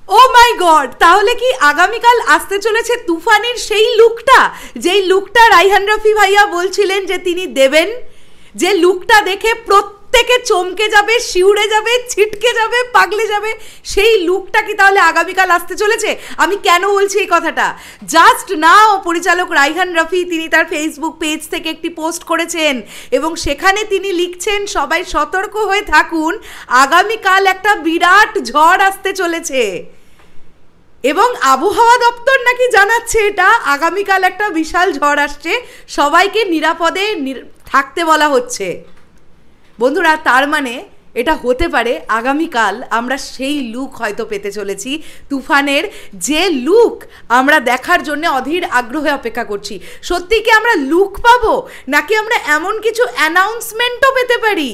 ও মাই god, তাহলে কি আগামীকাল আসতে চলেছে তুফানের সেই লুকটা, যেই লুকটা রাইহান রাফি ভাইয়া বলছিলেন যে তিনি দেবেন, যে লুকটা দেখে প্রত্যেকে চমকে যাবে, শিউরে যাবে, ছিটকে যাবে, পাগলে যাবে, সেই লুকটা কি তাহলে আগামীকাল আসতে চলেছে? আমি কেন বলছি এই কথাটা, জাস্ট নাও পরিচালক রাইহান রাফি তিনি তার ফেসবুক পেজ থেকে একটি পোস্ট করেছেন এবং সেখানে তিনি লিখছেন সবাই সতর্ক হয়ে থাকুন, আগামীকাল একটা বিরাট ঝড় আসতে চলেছে। এবং আবহাওয়া দপ্তর নাকি জানাচ্ছে এটা আগামীকাল একটা বিশাল ঝড় আসছে, সবাইকে নিরাপদে থাকতে বলা হচ্ছে। বন্ধুরা, তার মানে এটা হতে পারে আগামীকাল আমরা সেই লুক হয়তো পেতে চলেছি তুফানের, যে লুক আমরা দেখার জন্য অধীর আগ্রহে অপেক্ষা করছি। সত্যি কি আমরা লুক পাবো, নাকি আমরা এমন কিছু অ্যানাউন্সমেন্টও পেতে পারি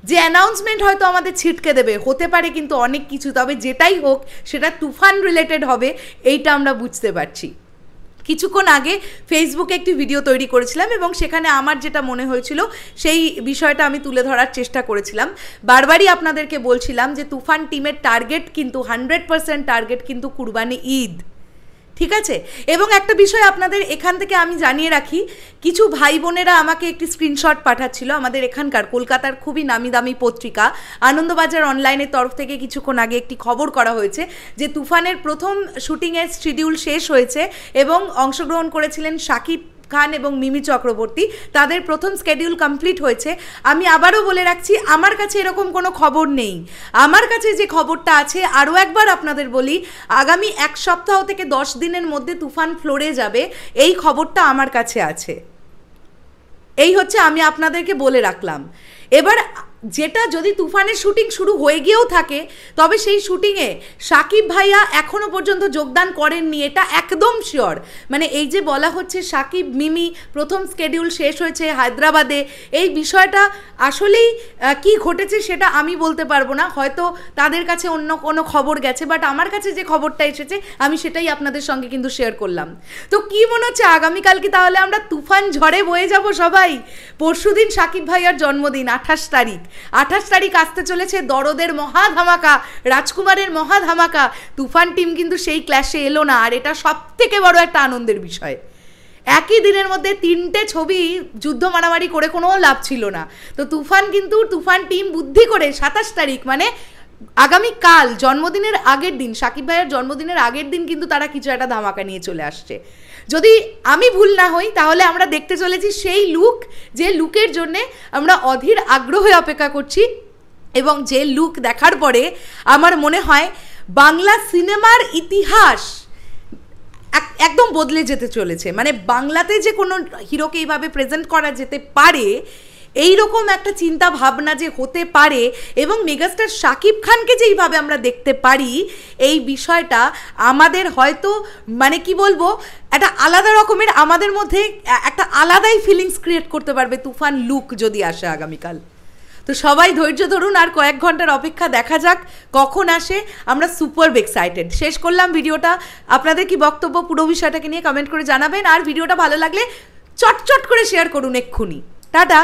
যে অ্যানাউন্সমেন্ট হয়তো আমাদের ছিটকে দেবে? হতে পারে কিন্তু অনেক কিছু, তবে যেটাই হোক সেটা তুফান রিলেটেড হবে, এইটা আমরা বুঝতে পারছি। কিছুক্ষণ আগে ফেসবুকে একটি ভিডিও তৈরি করেছিলাম এবং সেখানে আমার যেটা মনে হয়েছিল সেই বিষয়টা আমি তুলে ধরার চেষ্টা করেছিলাম। বারবারই আপনাদেরকে বলছিলাম যে তুফান টিমের টার্গেট কিন্তু 100% টার্গেট কিন্তু কুরবানি ঈদ, ঠিক আছে? এবং একটা বিষয় আপনাদের এখান থেকে আমি জানিয়ে রাখি, কিছু ভাই বোনেরা আমাকে একটি স্ক্রিনশট পাঠাচ্ছিল আমাদের এখানকার কলকাতার খুবই নামি দামি পত্রিকা আনন্দবাজার অনলাইনের তরফ থেকে কিছুক্ষণ আগে একটি খবর করা হয়েছে যে তুফানের প্রথম শুটিংয়ের শিডিউল শেষ হয়েছে এবং অংশগ্রহণ করেছিলেন শাকিব খান এবং মিমি চক্রবর্তী, তাদের প্রথম স্কেডিউল কমপ্লিট হয়েছে। আমি আবারও বলে রাখছি, আমার কাছে এরকম কোনো খবর নেই। আমার কাছে যে খবরটা আছে, আরও একবার আপনাদের বলি, আগামী 1 সপ্তাহ থেকে 10 দিনের মধ্যে তুফান ফ্লোরে যাবে, এই খবরটা আমার কাছে আছে। এই হচ্ছে আমি আপনাদেরকে বলে রাখলাম। এবার যেটা যদি তুফানের শুটিং শুরু হয়ে গিয়েও থাকে, তবে সেই শুটিংয়ে শাকিব ভাইয়া এখনও পর্যন্ত যোগদান করেননি, এটা একদম শিওর। মানে এই যে বলা হচ্ছে শাকিব মিমি প্রথম স্কেডিউল শেষ হয়েছে হায়দ্রাবাদে, এই বিষয়টা আসলেই কি ঘটেছে সেটা আমি বলতে পারবো না, হয়তো তাদের কাছে অন্য কোনো খবর গেছে, বাট আমার কাছে যে খবরটা এসেছে আমি সেটাই আপনাদের সঙ্গে কিন্তু শেয়ার করলাম। তো কি মনে হচ্ছে আগামীকাল কি তাহলে আমরা তুফান ঝড়ে বয়ে যাব সবাই? পরশুদিন শাকিব ভাইয়ার জন্মদিন 28 তারিখ, 28 তারিখ আসতে চলেছে দরদের মহা ধামাকা, রাজকুমারের মহা ধামাকা। তুফান টিম কিন্তু সেই ক্ল্যাশে এলো না, আর এটা সব থেকে বড় একটা আনন্দের বিষয়। একই দিনের মধ্যে 3টে ছবি যুদ্ধ মারামারি করে কোনো লাভ ছিল না। তো তুফান টিম বুদ্ধি করে 27 তারিখ মানে আগামীকাল জন্মদিনের আগের দিন, শাকিব ভাইয়ের জন্মদিনের আগের দিন কিন্তু তারা কিছু একটা ধামাকা নিয়ে চলে আসছে। যদি আমি ভুল না হই তাহলে আমরা দেখতে চলেছি সেই লুক, যে লুকের জন্যে আমরা অধীর আগ্রহে অপেক্ষা করছি এবং যে লুক দেখার পরে আমার মনে হয় বাংলা সিনেমার ইতিহাস একদম বদলে যেতে চলেছে। মানে বাংলাতে যে কোনো হিরোকে এইভাবে প্রেজেন্ট করা যেতে পারে, এইরকম একটা চিন্তা ভাবনা যে হতে পারে এবং মেগাস্টার শাকিব খানকে যে এইভাবে আমরা দেখতে পারি, এই বিষয়টা আমাদের হয়তো মানে কি বলবো, একটা আলাদা রকমের আমাদের মধ্যে একটা আলাদাই ফিলিংস ক্রিয়েট করতে পারবে তুফান লুক যদি আসে আগামীকাল। তো সবাই ধৈর্য ধরুন, আর কয়েক ঘন্টার অপেক্ষা, দেখা যাক কখন আসে। আমরা সুপার এক্সাইটেড। শেষ করলাম ভিডিওটা। আপনাদের কি বক্তব্য পুরো বিষয়টাকে নিয়ে কমেন্ট করে জানাবেন, আর ভিডিওটা ভালো লাগলে চটচট করে শেয়ার করুন এক্ষুনি। টাটা।